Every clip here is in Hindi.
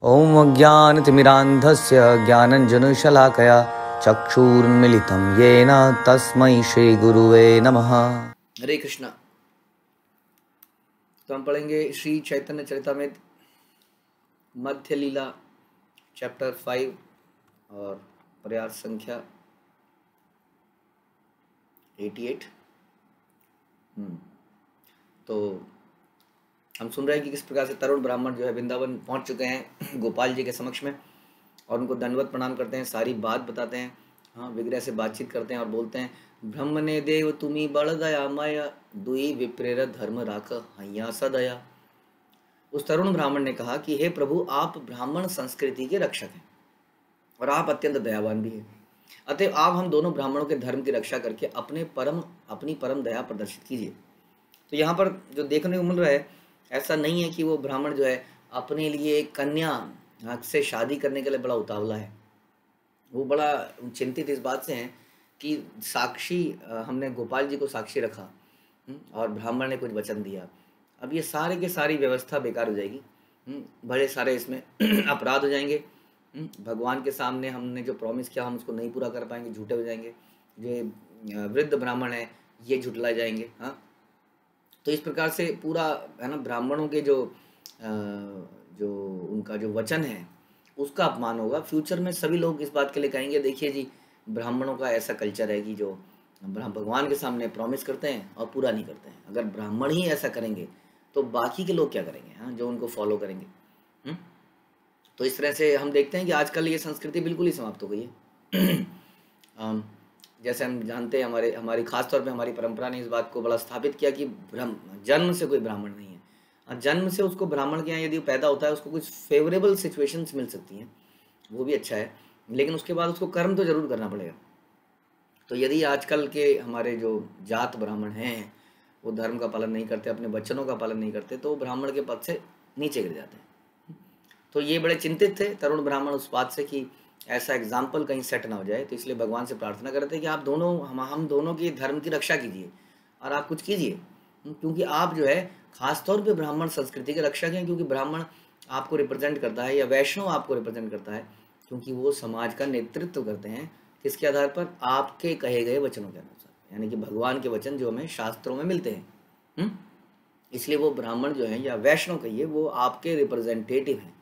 ॐ अज्ञानतिमिरान्धस्य ज्ञानञ्जनशलाकया चक्षुरुन्मीलितं येन तस्मै श्रीगुरुवे नमः। हरे कृष्णा। तो हम पढ़ेंगे श्री चैतन्य चरितामृत मध्य लीला चैप्टर 5 और प्रयास संख्या 88। तो हम सुन रहे हैं कि किस प्रकार से तरुण ब्राह्मण जो है वृंदावन पहुंच चुके हैं गोपाल जी के समक्ष में, और उनको दंडवत प्रणाम करते हैं, सारी बात बताते हैं, हाँ विग्रह से बातचीत करते हैं और बोलते हैं, ब्रह्म ने देव तुम्ही बड़ दया माया दुई विप्रेर धर्म राख हैया सदया। उस तरुण ब्राह्मण ने कहा कि हे प्रभु, आप ब्राह्मण संस्कृति के रक्षक हैं और आप अत्यंत दयावान भी हैं, अतः आप हम दोनों ब्राह्मणों के धर्म की रक्षा करके अपनी परम दया प्रदर्शित कीजिए। तो यहाँ पर जो देखने को मिल रहा है, ऐसा नहीं है कि वो ब्राह्मण जो है अपने लिए कन्या से शादी करने के लिए बड़ा उतावला है। वो बड़ा चिंतित इस बात से हैं कि साक्षी हमने गोपाल जी को साक्षी रखा और ब्राह्मण ने कुछ वचन दिया, अब ये सारे के सारी व्यवस्था बेकार हो जाएगी, बड़े सारे इसमें अपराध हो जाएंगे, भगवान के सामने हमने जो प्रॉमिस किया हम उसको नहीं पूरा कर पाएंगे, झूठे हो जाएंगे, ये वृद्ध ब्राह्मण है ये झुठलाए जाएंगे। हाँ, तो इस प्रकार से पूरा है ना, ब्राह्मणों के जो उनका जो वचन है उसका अपमान होगा। फ्यूचर में सभी लोग इस बात के लिए कहेंगे, देखिए जी ब्राह्मणों का ऐसा कल्चर है कि जो भगवान के सामने प्रॉमिस करते हैं और पूरा नहीं करते हैं। अगर ब्राह्मण ही ऐसा करेंगे तो बाकी के लोग क्या करेंगे, हाँ, जो उनको फॉलो करेंगे। तो इस तरह से हम देखते हैं कि आजकल ये संस्कृति बिल्कुल ही समाप्त हो गई है। जैसे हम जानते हैं, हमारी खास तौर पे हमारी परंपरा ने इस बात को बड़ा स्थापित किया कि जन्म से कोई ब्राह्मण नहीं है, और जन्म से उसको ब्राह्मण के यहाँ यदि पैदा होता है उसको कुछ फेवरेबल सिचुएशंस मिल सकती हैं, वो भी अच्छा है, लेकिन उसके बाद उसको कर्म तो जरूर करना पड़ेगा। तो यदि आजकल के हमारे जो जात ब्राह्मण हैं वो धर्म का पालन नहीं करते, अपने वचनों का पालन नहीं करते, तो ब्राह्मण के पद से नीचे गिर जाते हैं। तो ये बड़े चिंतित थे तरुण ब्राह्मण उस बात से कि ऐसा एग्जाम्पल कहीं सेट ना हो जाए। तो इसलिए भगवान से प्रार्थना करते हैं कि आप दोनों हम दोनों की धर्म की रक्षा कीजिए और आप कुछ कीजिए, क्योंकि आप जो है खास तौर पे ब्राह्मण संस्कृति के रक्षक हैं, क्योंकि ब्राह्मण आपको रिप्रेजेंट करता है या वैष्णव आपको रिप्रेजेंट करता है, क्योंकि वो समाज का नेतृत्व करते हैं किसके आधार पर, आपके कहे गए वचनों के अनुसार, यानी कि भगवान के वचन जो हमें शास्त्रों में मिलते हैं। इसलिए वो ब्राह्मण जो है या वैष्णव कहिए, वो आपके रिप्रेजेंटेटिव हैं,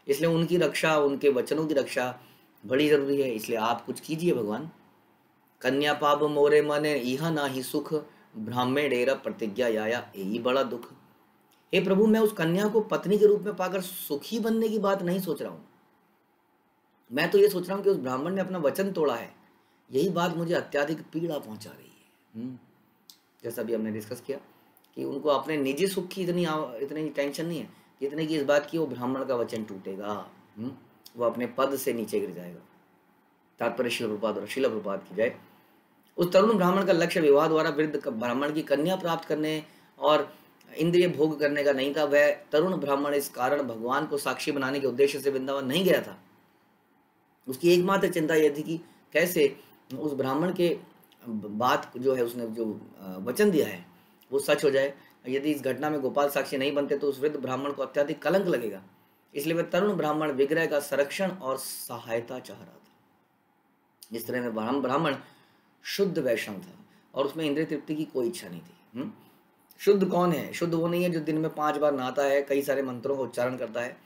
इसलिए उनकी रक्षा, उनके वचनों की रक्षा बड़ी जरूरी है। इसलिए आप कुछ कीजिए भगवान। कन्या पाप मोरे मने इहा ना ही सुख, ब्राह्मण डेरा प्रतिज्ञा याया यही बड़ा दुख। हे प्रभु, मैं उस कन्या को पत्नी के रूप में पाकर सुखी बनने की बात नहीं सोच रहा हूँ, मैं तो ये सोच रहा हूँ कि उस ब्राह्मण ने अपना वचन तोड़ा है, यही बात मुझे अत्याधिक पीड़ा पहुंचा रही है। जैसा भी हमने डिस्कस किया कि उनको अपने निजी सुख की इतनी टेंशन नहीं है जितने की इस बात की वो ब्राह्मण का वचन टूटेगा, वो अपने पद से नीचे गिर जाएगा। तात्पर्य शिल प्रपात की जाए। उस तरुण ब्राह्मण का लक्ष्य विवाह द्वारा वृद्ध ब्राह्मण की कन्या प्राप्त करने और इंद्रिय भोग करने का नहीं था। वह तरुण ब्राह्मण इस कारण भगवान को साक्षी बनाने के उद्देश्य से वृंदावन नहीं गया था। उसकी एकमात्र चिंता यह थी कि कैसे उस ब्राह्मण के बात जो है, उसने जो वचन दिया है वो सच हो जाए। यदि इस घटना में गोपाल साक्षी नहीं बनते तो उस वृद्ध ब्राह्मण को अत्यधिक कलंक लगेगा। इसलिए वह तरुण ब्राह्मण विग्रह का संरक्षण और सहायता चाह रहा था। इस तरह में ब्राह्मण शुद्ध वैष्णव था और उसमें इंद्रिय तृप्ति की कोई इच्छा नहीं थी। शुद्ध कौन है? शुद्ध वो नहीं है जो दिन में 5 बार नहाता है, कई सारे मंत्रों का उच्चारण करता है।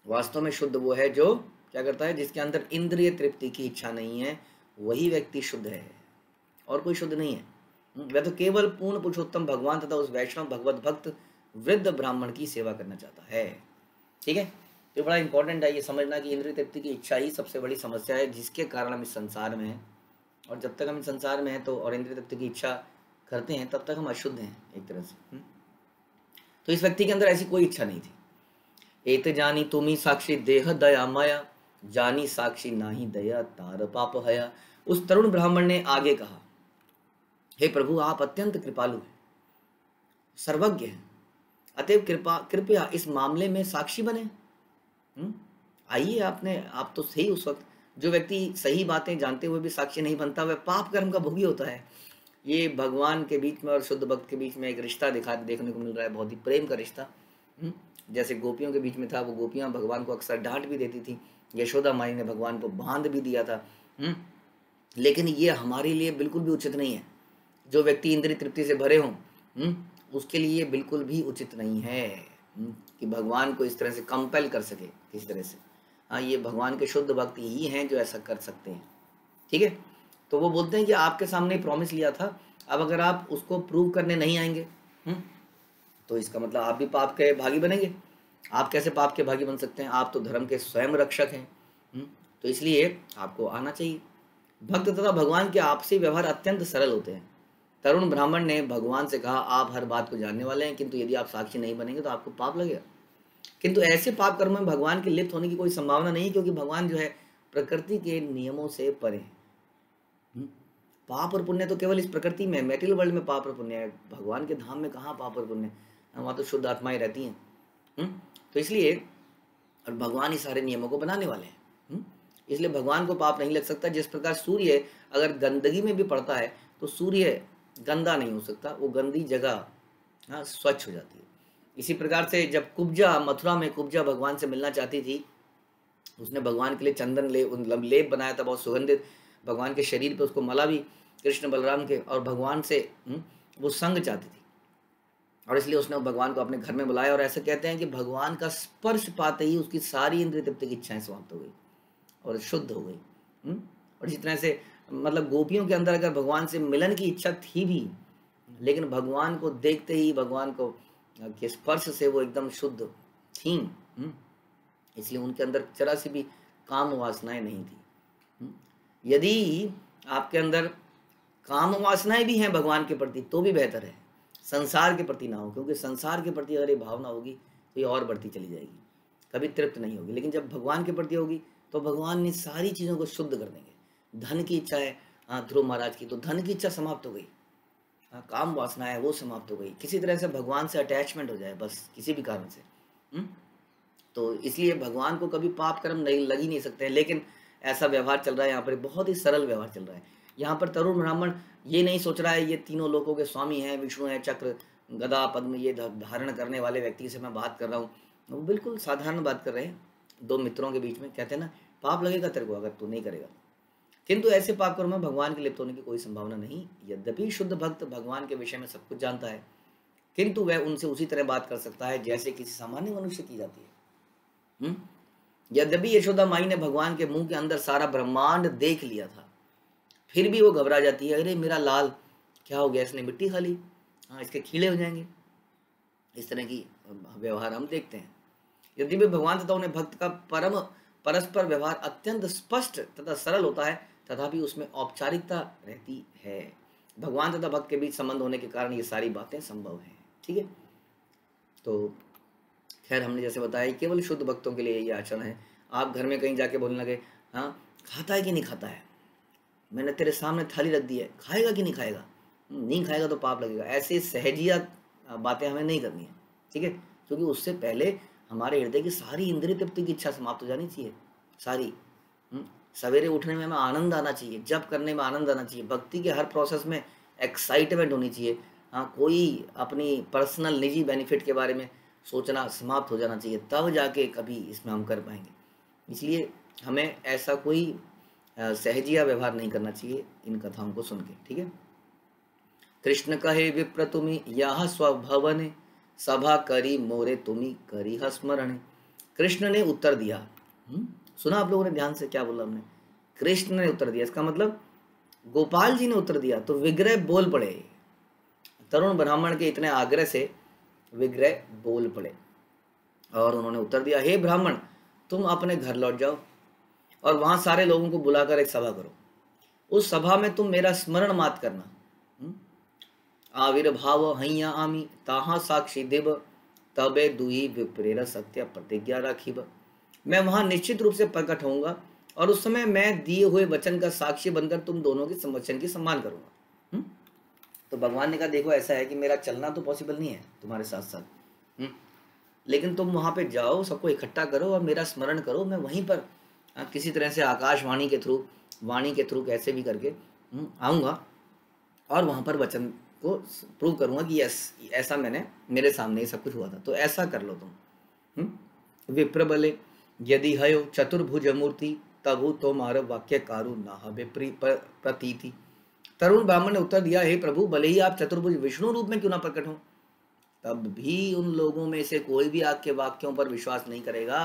वास्तव में शुद्ध वो है जो क्या करता है, जिसके अंदर इंद्रिय तृप्ति की इच्छा नहीं है, वही व्यक्ति शुद्ध है, और कोई शुद्ध नहीं है। वह तो केवल पूर्ण पुरुषोत्तम भगवान तथा उस वैष्णव भगवत भक्त वृद्ध ब्राह्मण की सेवा करना चाहता है। ठीक है, तो बड़ा इंपॉर्टेंट है ये समझना कि इंद्रिय तृप्ति की इच्छा ही सबसे बड़ी समस्या है जिसके कारण हम इस संसार में हैं, और जब तक हम इस संसार में हैं तो और इंद्रिय तृप्ति की इच्छा करते हैं तब तक हम अशुद्ध हैं एक तरह से। तो इस व्यक्ति के अंदर ऐसी कोई इच्छा नहीं थी। एत जानी तुमी साक्षी देह दया माया, जानी साक्षी नाही दया तार पाप हया। उस तरुण ब्राह्मण ने आगे कहा, हे प्रभु, आप अत्यंत कृपालु हैं, सर्वज्ञ हैं, अतएव कृपया इस मामले में साक्षी बने। आइए, आप तो सही। उस वक्त जो व्यक्ति सही बातें जानते हुए भी साक्षी नहीं बनता, वह पाप कर्म का भोगी होता है। ये भगवान के बीच में और शुद्ध भक्त के बीच में एक रिश्ता देखने को मिल रहा है, बहुत ही प्रेम का रिश्ता। जैसे गोपियों के बीच में था, वो गोपियाँ भगवान को अक्सर डांट भी देती थी, यशोदा माई ने भगवान को बांध भी दिया था। लेकिन ये हमारे लिए बिल्कुल भी उचित नहीं है। जो व्यक्ति इंद्रिय तृप्ति से भरे हों, उसके लिए बिल्कुल भी उचित नहीं है कि भगवान को इस तरह से कंपेल कर सके किसी तरह से। हाँ, ये भगवान के शुद्ध भक्त ही हैं जो ऐसा कर सकते हैं। ठीक है, तो वो बोलते हैं कि आपके सामने प्रॉमिस लिया था, अब अगर आप उसको प्रूव करने नहीं आएंगे तो इसका मतलब आप भी पाप के भागी बनेंगे। आप कैसे पाप के भागी बन सकते हैं? आप तो धर्म के स्वयं रक्षक हैं। तो इसलिए आपको आना चाहिए। भक्त तथा भगवान के आपसी व्यवहार अत्यंत सरल होते हैं। तरुण ब्राह्मण ने भगवान से कहा, आप हर बात को जानने वाले हैं, किंतु यदि आप साक्षी नहीं बनेंगे तो आपको पाप लगेगा। किंतु ऐसे पाप कर्मों में भगवान के लिप्त होने की कोई संभावना नहीं, क्योंकि भगवान जो है प्रकृति के नियमों से परे है। पाप और पुण्य तो केवल इस प्रकृति में, मेटेरियल वर्ल्ड में पाप और पुण्य है। भगवान के धाम में कहाँ पाप और पुण्य? वहाँ तो शुद्ध आत्माएं रहती हैं। तो इसलिए, और भगवान ही सारे नियमों को बनाने वाले हैं, इसलिए भगवान को पाप नहीं लग सकता। जिस प्रकार सूर्य अगर गंदगी में भी पड़ता है तो सूर्य गंदा नहीं हो सकता, वो गंदी जगह स्वच्छ हो जाती है। इसी प्रकार से जब कुब्जा, मथुरा में कुब्जा भगवान से मिलना चाहती थी, उसने भगवान के लिए चंदन लेप बनाया था, बहुत सुगंधित। भगवान के शरीर पे उसको मला भी, कृष्ण बलराम के, और भगवान से वो संग चाहती थी, और इसलिए उसने भगवान को अपने घर में बुलाया। और ऐसे कहते हैं कि भगवान का स्पर्श पाते ही उसकी सारी इंद्रिय तृप्ति की इच्छाएं समाप्त हो गई और शुद्ध हो गई। और इसी तरह से मतलब गोपियों के अंदर अगर भगवान से मिलन की इच्छा थी भी, लेकिन भगवान को देखते ही, भगवान को के स्पर्श से वो एकदम शुद्ध थी, इसलिए उनके अंदर जरा सी भी काम वासनाएं नहीं थी। यदि आपके अंदर काम वासनाएं भी हैं भगवान के प्रति तो भी बेहतर है, संसार के प्रति ना हो, क्योंकि संसार के प्रति अगर ये भावना होगी तो ये और बढ़ती चली जाएगी, कभी तृप्त नहीं होगी। लेकिन जब भगवान के प्रति होगी तो भगवान ने सारी चीज़ों को शुद्ध कर देंगे। धन की इच्छा है ध्रुव महाराज की, तो धन की इच्छा समाप्त हो गई, काम वासना है वो समाप्त हो गई। किसी तरह से भगवान से अटैचमेंट हो जाए बस, किसी भी कारण से। तो इसलिए भगवान को कभी पाप कर्म नहीं लग ही नहीं सकते हैं। लेकिन ऐसा व्यवहार चल रहा है यहाँ पर, बहुत ही सरल व्यवहार चल रहा है यहाँ पर। तरुण ब्राह्मण ये नहीं सोच रहा है ये तीनों लोकों के स्वामी हैं, विष्णु है, चक्र गदा पद्म ये धारण करने वाले व्यक्ति से मैं बात कर रहा हूँ। वो बिल्कुल साधारण बात कर रहे हैं दो मित्रों के बीच में। कहते हैं ना, पाप लगेगा तेरे को अगर तू नहीं करेगा। किंतु ऐसे पाप कर्म में भगवान के लिप्त होने की कोई संभावना नहीं। यद्यपि शुद्ध भक्त भगवान के विषय में सब कुछ जानता है, किंतु वह उनसे उसी तरह बात कर सकता है जैसे किसी सामान्य मनुष्य की जाती है। यद्यपि यशोदा माई ने भगवान के मुंह के अंदर सारा ब्रह्मांड देख लिया था, फिर भी वो घबरा जाती है, अरे मेरा लाल क्या हो गया, इसने मिट्टी खा ली, इसके कीड़े हो जाएंगे। इस तरह की व्यवहार हम देखते हैं। यद्यपि भगवान तथा उन्हें भक्त का परस्पर व्यवहार अत्यंत स्पष्ट तथा सरल होता है, तथापि उसमें औपचारिकता रहती है। भगवान तथा भक्त के बीच संबंध होने के कारण ये सारी बातें संभव हैं। ठीक है, तो खैर हमने जैसे बताया केवल शुद्ध भक्तों के लिए ये आचरण है। आप घर में कहीं जाके बोलने लगे, खाता है कि नहीं खाता है, मैंने तेरे सामने थाली रख दी है, खाएगा कि नहीं खाएगा, नहीं खाएगा तो पाप लगेगा। ऐसे सहजिया बातें हमें नहीं करनी है। ठीक है, क्योंकि उससे पहले हमारे हृदय की सारी इंद्रिय तृप्ति की इच्छा समाप्त हो जानी चाहिए सारी। सवेरे उठने में हमें आनंद आना चाहिए, जप करने में आनंद आना चाहिए, भक्ति के हर प्रोसेस में एक्साइटमेंट होनी चाहिए। कोई अपनी पर्सनल निजी बेनिफिट के बारे में सोचना समाप्त हो जाना चाहिए, तब जाके कभी इसमें हम कर पाएंगे। इसलिए हमें ऐसा कोई सहजिया व्यवहार नहीं करना चाहिए इन कथाओं को सुन के। ठीक है, कृष्ण कहे विप्र तुमी यह स्वभवन, सभा करी मोरे तुमी करी स्मरण। कृष्ण ने उत्तर दिया। सुना आप लोगों ने ध्यान से क्या बोला हमने? कृष्ण ने उत्तर दिया, इसका मतलब गोपाल जी ने उत्तर दिया। तो विग्रह बोल पड़े, तरुण ब्राह्मण के इतने आग्रह से विग्रह बोल पड़े और उन्होंने उत्तर दिया, हे ब्राह्मण तुम अपने घर लौट जाओ और वहां सारे लोगों को बुलाकर एक सभा करो। उस सभा में तुम मेरा स्मरण मात करना। आविर्भाव हैया आमी ताहा साक्षी दिव, तबे दुही विप्रेर सत्य प्रतिज्ञा राखिब। मैं वहां निश्चित रूप से प्रकट होऊंगा और उस समय मैं दिए हुए वचन का साक्षी बनकर तुम दोनों के वचन की सम्मान करूंगा। तो भगवान ने कहा, देखो ऐसा है कि मेरा चलना तो पॉसिबल नहीं है तुम्हारे साथ साथ, लेकिन तुम वहां पे जाओ, सबको इकट्ठा करो और मेरा स्मरण करो। मैं वहीं पर किसी तरह से आकाशवाणी के थ्रू, वाणी के थ्रू कैसे भी करके आऊँगा और वहाँ पर वचन को प्रूव करूँगा कि यस ऐसा मेरे सामने ही सब कुछ हुआ था। तो ऐसा कर लो तुम। विप्रबले यदि हयो चतुर्भुज मूर्ति तबु तो मार वाक्य कारू नाह विप्री प्रतीति। तरुण ब्राह्मण ने उत्तर दिया, हे प्रभु, भले ही आप चतुर्भुज विष्णु रूप में क्यों ना प्रकट हो, तब भी उन लोगों में से कोई भी आपके वाक्यों पर विश्वास नहीं करेगा।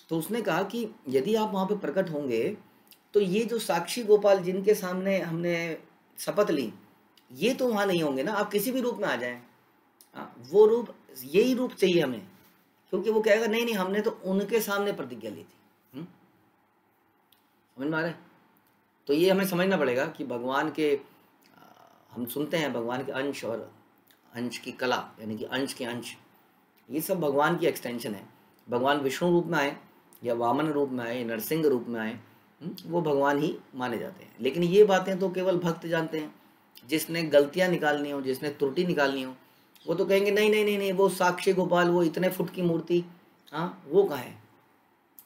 तो उसने कहा कि यदि आप वहां पे प्रकट होंगे तो ये जो साक्षी गोपाल जिनके सामने हमने शपथ ली, ये तो वहां नहीं होंगे ना। आप किसी भी रूप में आ जाएं, वो रूप, यही रूप चाहिए हमें, क्योंकि वो कहेगा नहीं नहीं, हमने तो उनके सामने प्रतिज्ञा ली थी। समझ में आ रहा है? तो ये हमें समझना पड़ेगा कि भगवान के, हम सुनते हैं भगवान के अंश और अंश की कला, यानी कि अंश के अंश, ये सब भगवान की एक्सटेंशन है। भगवान विष्णु रूप में आए या वामन रूप में आए, नरसिंह रूप में आए, वो भगवान ही माने जाते हैं। लेकिन ये बातें तो केवल भक्त जानते हैं। जिसने गलतियां निकालनी हो, जिसने त्रुटि निकालनी हो, वो तो कहेंगे नहीं नहीं नहीं नहीं, वो साक्षी गोपाल, वो इतने फुट की मूर्ति, हाँ वो कहाँ है,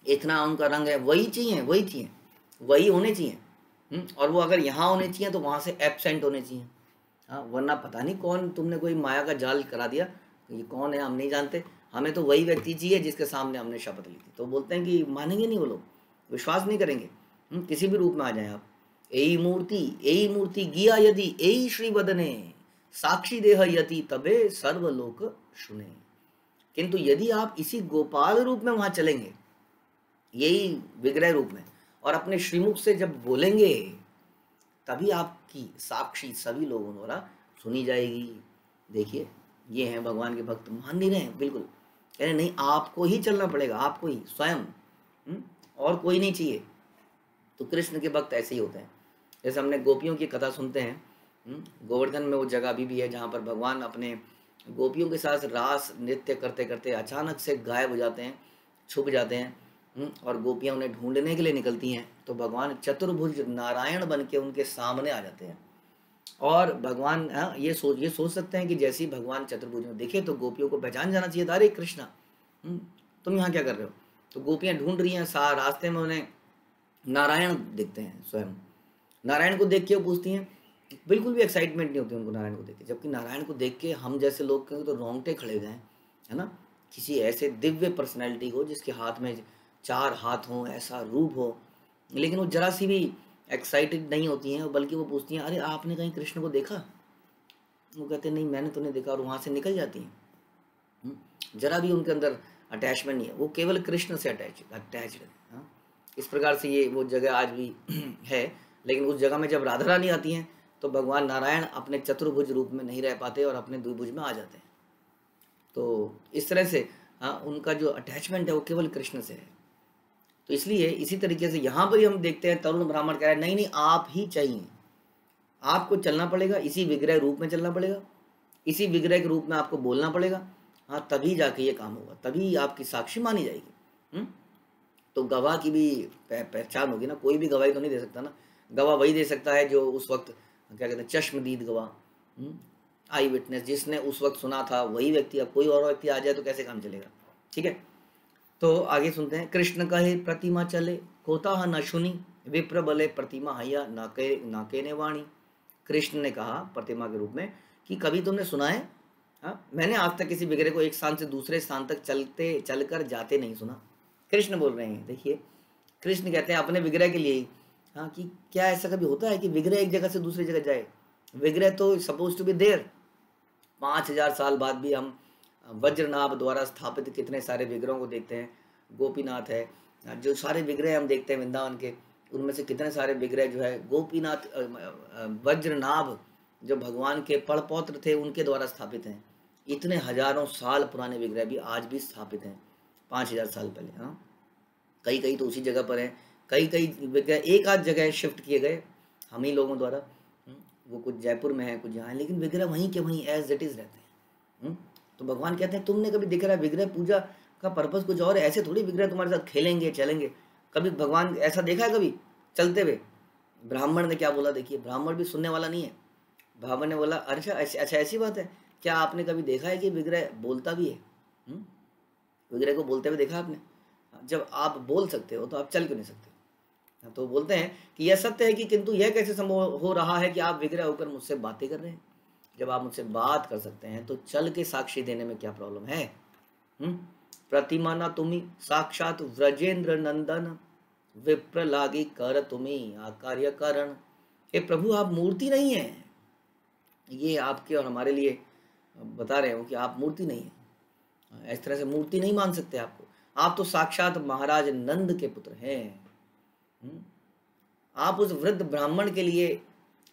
इतना उनका रंग है, वही चाहिए, वही चाहिए, वही होने चाहिए। और वो अगर यहाँ होने चाहिए तो वहाँ से एब्सेंट होने चाहिए। हाँ, वरना पता नहीं कौन, तुमने कोई माया का जाल करा दिया, ये कौन है हम नहीं जानते, हमें तो वही व्यक्ति चाहिए जिसके सामने हमने शपथ ली थी। तो बोलते हैं कि मानेंगे नहीं वो लोग, विश्वास नहीं करेंगे। किसी भी रूप में आ जाए आप, यही मूर्ति गिया यदि यही श्री बदने साक्षी देह यति तबे सर्वलोक सुने। किंतु यदि आप इसी गोपाल रूप में वहां चलेंगे, यही विग्रह रूप में, और अपने श्रीमुख से जब बोलेंगे, तभी आपकी साक्षी सभी लोगों द्वारा सुनी जाएगी। देखिए, ये हैं भगवान के भक्त, मान नहीं रहे हैं बिल्कुल, कह रहे नहीं, आपको ही चलना पड़ेगा, आपको ही स्वयं, और कोई नहीं चाहिए। तो कृष्ण के भक्त ऐसे ही होते हैं। जैसे हमने गोपियों की कथा सुनते हैं, गोवर्धन में वो जगह अभी भी है जहाँ पर भगवान अपने गोपियों के साथ रास नृत्य करते करते अचानक से गायब हो जाते हैं, छुप जाते हैं, और गोपियाँ उन्हें ढूंढने के लिए निकलती हैं। तो भगवान चतुर्भुज नारायण बन के उनके सामने आ जाते हैं। और भगवान ये सोच सकते हैं कि जैसे ही भगवान चतुर्भुज में दिखे तो गोपियों को पहचान जाना चाहिए था, अरे कृष्णा तुम यहाँ क्या कर रहे हो। तो गोपियाँ ढूंढ रही हैं, रास्ते में उन्हें नारायण दिखते हैं। स्वयं नारायण को देख के वो पूछती हैं, बिल्कुल भी एक्साइटमेंट नहीं होती उनको नारायण को देख के, जबकि नारायण को देख के हम जैसे लोग के तो रोंगटे खड़े हो जाएं, है ना। किसी ऐसे दिव्य पर्सनैलिटी को जिसके हाथ में 4 हाथ हों, ऐसा रूप हो, लेकिन वो जरा सी भी एक्साइटेड नहीं होती हैं, बल्कि वो पूछती हैं, अरे आपने कहीं कृष्ण को देखा। वो कहते हैं नहीं मैंने तो नहीं देखा, और वहाँ से निकल जाती हैं। जरा भी उनके अंदर अटैचमेंट नहीं है, वो केवल कृष्ण से अटैच है। इस प्रकार से ये वो जगह आज भी है। लेकिन उस जगह में जब राधा रानी आती हैं तो भगवान नारायण अपने चतुर्भुज रूप में नहीं रह पाते और अपने द्विभुज में आ जाते हैं। तो इस तरह से उनका जो अटैचमेंट है वो केवल कृष्ण से है। तो इसलिए इसी तरीके से यहाँ पर ही हम देखते हैं तरुण ब्राह्मण कह रहे हैं नहीं नहीं, आप ही चाहिए, आपको चलना पड़ेगा, इसी विग्रह रूप में चलना पड़ेगा, इसी विग्रह के रूप में आपको बोलना पड़ेगा। हाँ, तभी जाके ये काम होगा, तभी आपकी साक्षी मानी जाएगी। तो गवाह की भी पहचान होगी ना, कोई भी गवाही तो नहीं दे सकता ना। गवाह वही दे सकता है जो उस वक्त क्या कहते हैं, चश्मदीद गवाह, आई विटनेस, जिसने उस वक्त सुना था वही व्यक्ति। अब कोई और व्यक्ति आ जाए तो कैसे काम चलेगा। ठीक है, तो आगे सुनते हैं। कृष्ण कहे प्रतिमा चले कोता न सुनी, विप्र बले प्रतिमा हैया नाके ने वाणी। कृष्ण ने कहा प्रतिमा के रूप में कि कभी तुमने सुना है, मैंने आज तक किसी विग्रह को एक स्थान से दूसरे स्थान तक चलकर जाते नहीं सुना। कृष्ण बोल रहे हैं। देखिए, कृष्ण कहते हैं अपने विग्रह के लिए, कि क्या ऐसा कभी होता है कि विग्रह एक जगह से दूसरी जगह जाए। विग्रह तो सपोज टू बी देयर। 5000 साल बाद भी हम वज्रनाभ द्वारा स्थापित कितने सारे विग्रहों को देखते हैं। गोपीनाथ है, जो सारे विग्रह हम देखते हैं वृंदावन के, उनमें से कितने सारे विग्रह जो है गोपीनाथ, वज्रनाभ जो भगवान के पड़पौत्र थे उनके द्वारा स्थापित हैं। इतने हजारों साल पुराने विग्रह भी आज भी स्थापित हैं, 5000 साल पहले। कई तो उसी जगह पर हैं, कई विग्रह एक आध जगह शिफ्ट किए गए हम ही लोगों द्वारा। वो कुछ जयपुर में है, कुछ यहाँ है, लेकिन विग्रह वहीं के वहीं एज इट इज रहते हैं। तो भगवान कहते हैं तुमने कभी दिख रहा है विग्रह पूजा का पर्पस कुछ और है, ऐसे थोड़ी विग्रह तुम्हारे साथ खेलेंगे चलेंगे। कभी भगवान ऐसा देखा है कभी चलते हुए? ब्राह्मण ने क्या बोला, देखिए, ब्राह्मण भी सुनने वाला नहीं है। ब्राह्मण ने बोला अच्छा ऐसी बात है क्या, आपने कभी देखा है कि विग्रह बोलता भी है? विग्रह को बोलते हुए देखा आपने? जब आप बोल सकते हो तो आप चल क्यों नहीं सकते? तो बोलते हैं कि यह सत्य है कि किंतु यह कैसे संभव हो रहा है कि आप विग्रह होकर मुझसे बातें कर रहे हैं। जब आप मुझसे बात कर सकते हैं तो चल के साक्षी देने में क्या प्रॉब्लम है? प्रतिमा ना तुम्ही साक्षात व्रजेंद्र नंदन, विप्र लागी कर तुम्ही आकार्य करण। हे प्रभु, आप मूर्ति नहीं है। ये आपके और हमारे लिए बता रहे हो कि आप मूर्ति नहीं है। इस तरह से मूर्ति नहीं मान सकते आपको। आप तो साक्षात महाराज नंद के पुत्र हैं। आप उस वृद्ध ब्राह्मण के लिए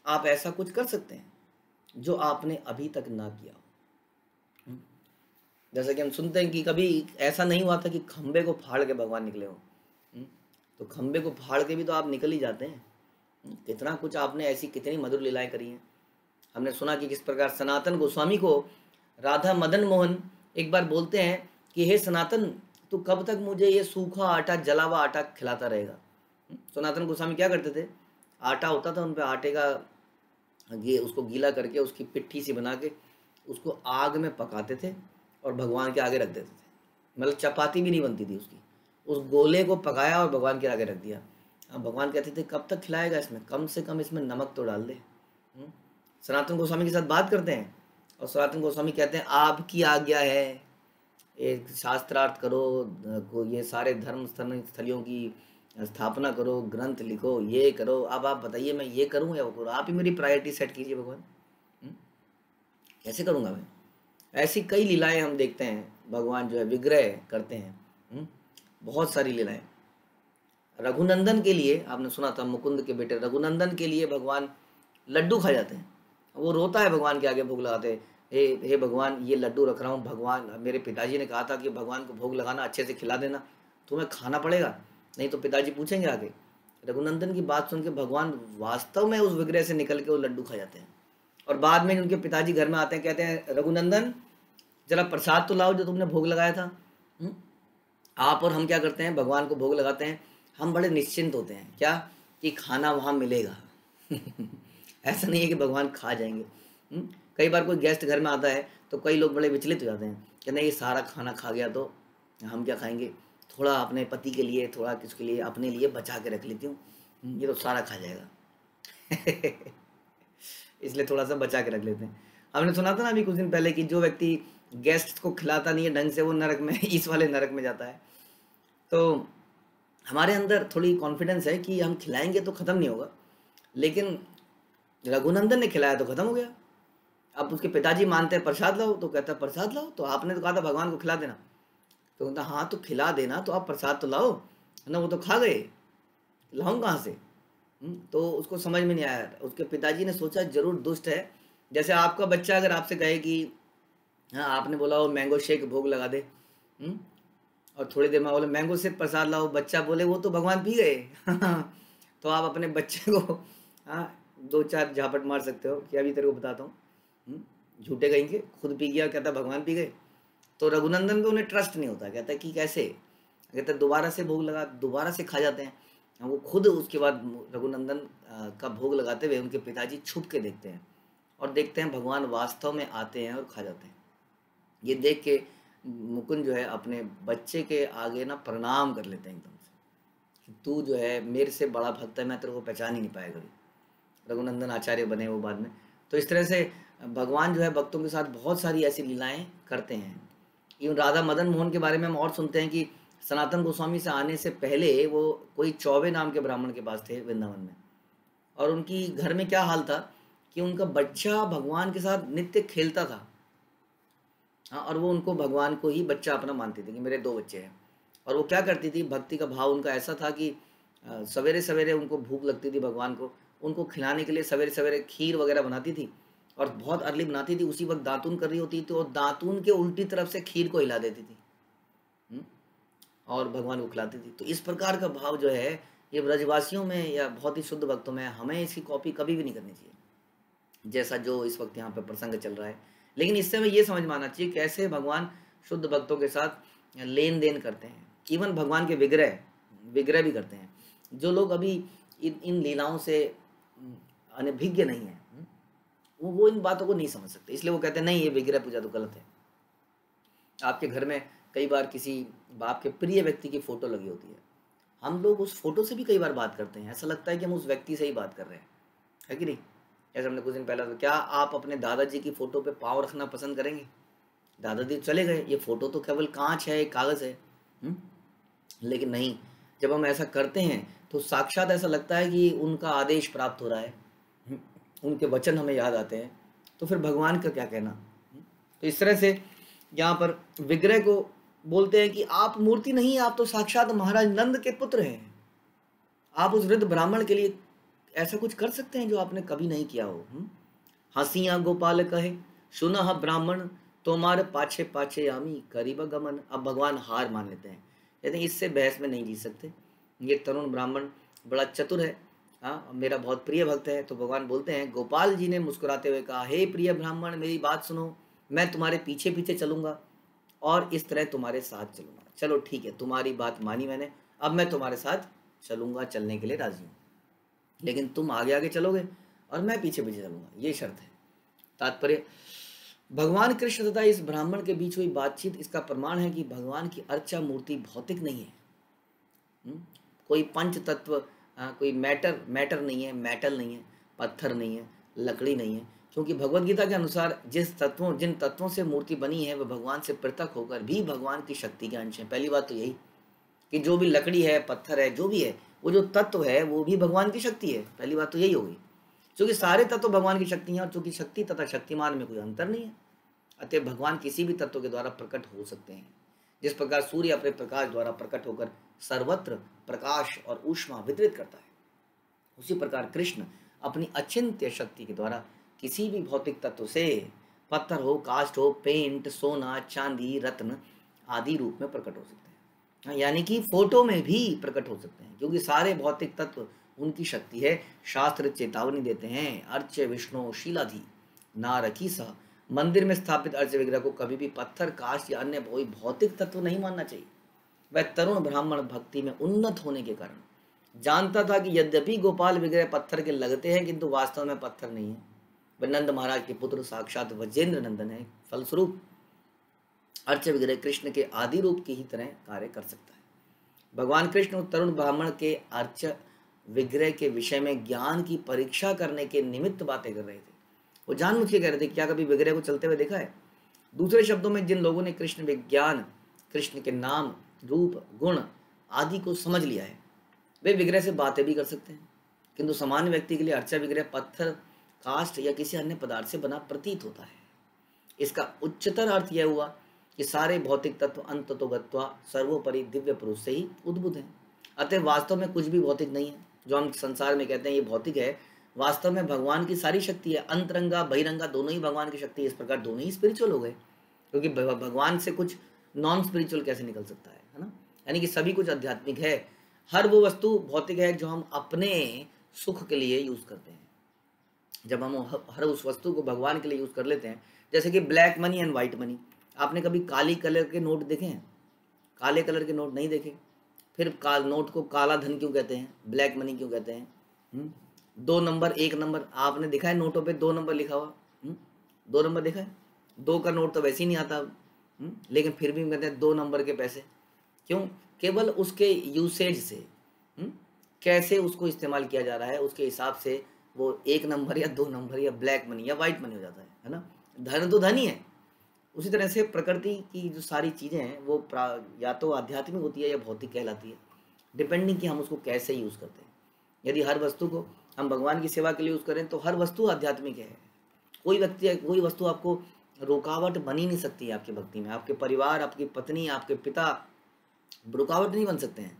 आप ऐसा कुछ कर सकते हैं जो आपने अभी तक ना किया हो। जैसा कि हम सुनते हैं कि कभी ऐसा नहीं हुआ था कि खंबे को फाड़ के भगवान निकले हो। तो खंबे को फाड़ के भी तो आप निकल ही जाते हैं। कितना कुछ आपने ऐसी कितनी मधुर लीलाएं करी हैं। हमने सुना कि किस प्रकार सनातन गोस्वामी को राधा मदन मोहन एक बार बोलते हैं कि हे सनातन, तू कब तक मुझे ये सूखा आटा, जला हुआ आटा खिलाता रहेगा। सनातन गोस्वामी क्या करते थे, आटा होता था उन पे, आटे का उसको गीला करके उसकी पिट्ठी सी बना के उसको आग में पकाते थे और भगवान के आगे रख देते थे। मतलब चपाती भी नहीं बनती थी उसकी, उस गोले को पकाया और भगवान के आगे रख दिया। अब भगवान कहते थे कब तक खिलाएगा, इसमें कम से कम इसमें नमक तो डाल दे। सनातन गोस्वामी के साथ बात करते हैं और सनातन गोस्वामी कहते हैं आपकी आज्ञा है, एक शास्त्रार्थ करो, ये सारे धर्म स्थलियों की स्थापना करो, ग्रंथ लिखो, ये करो। अब आप बताइए मैं ये करूँ या वो करूँ? आप ही मेरी प्रायोरिटी सेट कीजिए भगवान। कैसे करूँगा मैं? ऐसी कई लीलाएं हम देखते हैं भगवान जो है विग्रह करते हैं। बहुत सारी लीलाएं। रघुनंदन के लिए आपने सुना था, मुकुंद के बेटे रघुनंदन के लिए भगवान लड्डू खा जाते हैं। वो रोता है भगवान के आगे भोग लगाते, हे भगवान, ये लड्डू रख रहा हूँ। भगवान, मेरे पिताजी ने कहा था कि भगवान को भोग लगाना, अच्छे से खिला देना, तुम्हें खाना पड़ेगा, नहीं तो पिताजी पूछेंगे आगे। रघुनंदन की बात सुन के भगवान वास्तव में उस विग्रह से निकल के वो लड्डू खा जाते हैं। और बाद में उनके पिताजी घर में आते हैं, कहते हैं रघुनंदन जरा प्रसाद तो लाओ जो तुमने भोग लगाया था। आप और हम क्या करते हैं, भगवान को भोग लगाते हैं, हम बड़े निश्चिंत होते हैं क्या कि खाना वहाँ मिलेगा। ऐसा नहीं है कि भगवान खा जाएंगे। कई बार कोई गेस्ट घर में आता है तो कई लोग बड़े विचलित हो जाते हैं कि नहीं, ये सारा खाना खा गया तो हम क्या खाएंगे, थोड़ा अपने पति के लिए, थोड़ा किसके लिए, अपने लिए बचा के रख लेती हूँ, ये तो सारा खा जाएगा। इसलिए थोड़ा सा बचा के रख लेते हैं। हमने सुना था ना अभी कुछ दिन पहले कि जो व्यक्ति गेस्ट को खिलाता नहीं है ढंग से, वो नरक में, इस वाले नरक में जाता है। तो हमारे अंदर थोड़ी कॉन्फिडेंस है कि हम खिलाएंगे तो ख़त्म नहीं होगा, लेकिन रघुनंदन ने खिलाया तो ख़त्म हो गया। अब उसके पिताजी मानते हैं प्रसाद लाओ, तो कहता है प्रसाद लाओ, तो आपने तो कहा था भगवान को खिला देना। तो कहता हाँ तो खिला देना, तो आप प्रसाद तो लाओ ना, वो तो खा गए, लाऊं कहाँ से? तो उसको समझ में नहीं आया। उसके पिताजी ने सोचा जरूर दुष्ट है। जैसे आपका बच्चा अगर आपसे कहे कि हाँ, आपने बोला वो मैंगो शेक भोग लगा दे, और थोड़ी देर में बोले मैंगो शेक प्रसाद लाओ, बच्चा बोले वो तो भगवान पी गए। तो आप अपने बच्चे को दो चार झापट मार सकते हो कि अभी तेरे को बताता हूँ, झूठे कहेंगे, खुद पी गया, कहता भगवान पी गए। तो रघुनंदन को उन्हें ट्रस्ट नहीं होता, कहता कि कैसे, कहता दोबारा से भोग लगा, दोबारा से खा जाते हैं। वो खुद उसके बाद रघुनंदन का भोग लगाते हुए उनके पिताजी छुप के देखते हैं और देखते हैं भगवान वास्तव में आते हैं और खा जाते हैं। ये देख के मुकुंद जो है अपने बच्चे के आगे ना प्रणाम कर लेते हैं एकदम से, तू जो है मेरे से बड़ा भक्त है, मैं तेरे को पहचान ही नहीं पाया कभी। रघुनंदन आचार्य बने वो बाद में। तो इस तरह से भगवान जो है भक्तों के साथ बहुत सारी ऐसी लीलाएं करते हैं। यूँ राधा मदन मोहन के बारे में हम और सुनते हैं कि सनातन गोस्वामी से आने से पहले वो कोई चौबे नाम के ब्राह्मण के पास थे वृंदावन में, और उनकी घर में क्या हाल था कि उनका बच्चा भगवान के साथ नित्य खेलता था। हाँ, और वो उनको भगवान को ही बच्चा अपना मानती थी कि मेरे दो बच्चे हैं। और वो क्या करती थी, भक्ति का भाव उनका ऐसा था कि सवेरे सवेरे उनको भूख लगती थी भगवान को, उनको खिलाने के लिए सवेरे सवेरे खीर वगैरह बनाती थी और बहुत अर्ली बनाती थी। उसी वक्त दातून कर रही होती थी और दातून के उल्टी तरफ से खीर को हिला देती थी और भगवान को खिलाती थी। तो इस प्रकार का भाव जो है ये ब्रजवासियों में या बहुत ही शुद्ध भक्तों में, हमें इसकी कॉपी कभी भी नहीं करनी चाहिए जैसा जो इस वक्त यहाँ पे प्रसंग चल रहा है। लेकिन इससे हमें ये समझ में आना चाहिए कैसे भगवान शुद्ध भक्तों के साथ लेन देन करते हैं। इवन भगवान के विग्रह भी करते हैं। जो लोग अभी इन लीलाओं से अनभिज्ञ नहीं है, वो इन बातों को नहीं समझ सकते, इसलिए वो कहते हैं नहीं ये विग्रह पूजा तो गलत है। आपके घर में कई बार किसी बाप के प्रिय व्यक्ति की फोटो लगी होती है, हम लोग उस फोटो से भी कई बार बात करते हैं, ऐसा लगता है कि हम उस व्यक्ति से ही बात कर रहे हैं, है कि नहीं? जैसे हमने कुछ दिन पहले तो, क्या आप अपने दादाजी की फोटो पे पाँव रखना पसंद करेंगे? दादाजी चले गए, ये फोटो तो केवल कांच है, एक कागज है। लेकिन नहीं, जब हम ऐसा करते हैं तो साक्षात ऐसा लगता है कि उनका आदेश प्राप्त हो रहा है, उनके वचन हमें याद आते हैं। तो फिर भगवान का क्या कहना। तो इस तरह से यहाँ पर विग्रह को बोलते हैं कि आप मूर्ति नहीं, आप तो साक्षात महाराज नंद के पुत्र हैं। आप उस वृद्ध ब्राह्मण के लिए ऐसा कुछ कर सकते हैं जो आपने कभी नहीं किया हो। हंसिया गोपाल कहे सुनह ब्राह्मण तुम्हारे पाछे पाछे आमी करीब गमन। अब भगवान हार मान लेते हैं, कहते हैं इससे बहस में नहीं जीत सकते। ये तरुण ब्राह्मण बड़ा चतुर है, हाँ मेरा बहुत प्रिय भक्त है। तो भगवान बोलते हैं, गोपाल जी ने मुस्कुराते हुए कहा, हे प्रिय ब्राह्मण मेरी बात सुनो, मैं तुम्हारे पीछे पीछे चलूंगा और इस तरह तुम्हारे साथ चलूंगा। चलो ठीक है, तुम्हारी बात मानी मैंने, अब मैं तुम्हारे साथ चलूंगा, चलने के लिए राजी हूँ, लेकिन तुम आगे आगे चलोगे और मैं पीछे पीछे चलूंगा, ये शर्त है। तात्पर्य, भगवान कृष्ण तथा इस ब्राह्मण के बीच हुई बातचीत इसका प्रमाण है कि भगवान की अर्चा मूर्ति भौतिक नहीं है। कोई पंच तत्व, कोई मैटर नहीं है, मेटल नहीं है, पत्थर नहीं है, लकड़ी नहीं है, क्योंकि भगवत गीता के अनुसार जिन तत्वों से मूर्ति बनी है वह भगवान से पृथक होकर भी भगवान की शक्ति के अंश है। पहली बात तो यही कि जो भी लकड़ी है, पत्थर है, जो भी है, वो जो तत्व है वो भी भगवान की शक्ति है। पहली बात तो यही होगी, क्योंकि सारे तत्व भगवान की शक्ति हैं और चूंकि शक्ति तथा शक्तिमान में कोई अंतर नहीं है, अतः भगवान किसी भी तत्व के द्वारा प्रकट हो सकते हैं। जिस प्रकार सूर्य अपने प्रकाश द्वारा प्रकट होकर सर्वत्र प्रकाश और ऊष्मा वितरित करता है, उसी प्रकार कृष्ण अपनी अचिंत्य शक्ति के द्वारा किसी भी भौतिक तत्व से, पत्थर हो, काष्ठ हो, पेंट, सोना, चांदी, रत्न आदि रूप में प्रकट हो सकते हैं, यानी कि फोटो में भी प्रकट हो सकते हैं, क्योंकि सारे भौतिक तत्व उनकी शक्ति है। शास्त्र चेतावनी देते हैं, अर्च्य विष्णु शीलाधि ना रखी सा। मंदिर में स्थापित अर्च्य विग्रह को कभी भी पत्थर, काष्ठ या अन्य कोई भौतिक तत्व नहीं मानना चाहिए। वह तरुण ब्राह्मण भक्ति में उन्नत होने के कारण जानता था कि यद्यपि गोपाल विग्रह पत्थर के लगते हैं किंतु वास्तव में पत्थर नहीं है, वह नंद महाराज के पुत्र साक्षात वजेंद्र नंदन है। फलस्वरूप अर्च्य विग्रह कृष्ण के आदि रूप की ही तरह कार्य कर सकता है। भगवान कृष्ण तरुण ब्राह्मण के अर्च्य विग्रह के विषय में ज्ञान की परीक्षा करने के निमित्त बातें कर रहे थे। वो जानबूझ के कह रहे थे, क्या कभी विग्रह को चलते हुए देखा है? दूसरे शब्दों में, जिन लोगों ने कृष्ण विज्ञान, कृष्ण के नाम, रूप, गुण आदि को समझ लिया है, वे विग्रह से बातें भी कर सकते हैं, किंतु सामान्य व्यक्ति के लिए अर्चा विग्रह पत्थर, काष्ठ या किसी अन्य पदार्थ से बना प्रतीत होता है। इसका उच्चतर अर्थ यह हुआ कि सारे भौतिक तत्व अंततोगत्वा सर्वोपरि दिव्य पुरुष से ही उद्भूत हैं। अतः वास्तव में कुछ भी भौतिक नहीं है। जो हम संसार में कहते हैं ये भौतिक है, वास्तव में भगवान की सारी शक्ति है। अंतरंगा बहिरंगा दोनों ही भगवान की शक्ति है। इस प्रकार दोनों ही स्पिरिचुअल हो गए, क्योंकि भगवान से कुछ नॉन स्पिरिचुअल कैसे निकल सकता है ना? यानी कि सभी कुछ आध्यात्मिक है। हर वो वस्तु भौतिक है जो हम अपने सुख के लिए यूज करते हैं। जब हम हर उस वस्तु को भगवान के लिए यूज कर लेते हैं, जैसे कि black money and white money. आपने कभी काली कलर के नोट देखे हैं? काले कलर के नोट नहीं देखे? फिर नोट को काला धन क्यों कहते हैं, ब्लैक मनी क्यों कहते हैं? 2 नंबर 1 नंबर आपने देखा है नोटों पे 2 नंबर लिखा हुआ? 2 नंबर देखा है? 2 का नोट तो वैसे ही नहीं आता, लेकिन फिर भी कहते हैं 2 नंबर के पैसे। क्यों? केवल उसके यूसेज से, कैसे उसको इस्तेमाल किया जा रहा है उसके हिसाब से वो 1 नंबर या 2 नंबर या ब्लैक मनी या वाइट मनी हो जाता है ना? धन तो धन ही है। उसी तरह से प्रकृति की जो सारी चीज़ें हैं वो या तो आध्यात्मिक होती है या भौतिक कहलाती है, डिपेंडिंग कि हम उसको कैसे यूज़ करते हैं। यदि हर वस्तु को हम भगवान की सेवा के लिए यूज़ करें तो हर वस्तु आध्यात्मिक है। कोई वस्तु आपको रुकावट बन ही नहीं सकती है आपकी भक्ति में। आपके परिवार, आपकी पत्नी, आपके पिता रुकावट नहीं बन सकते हैं।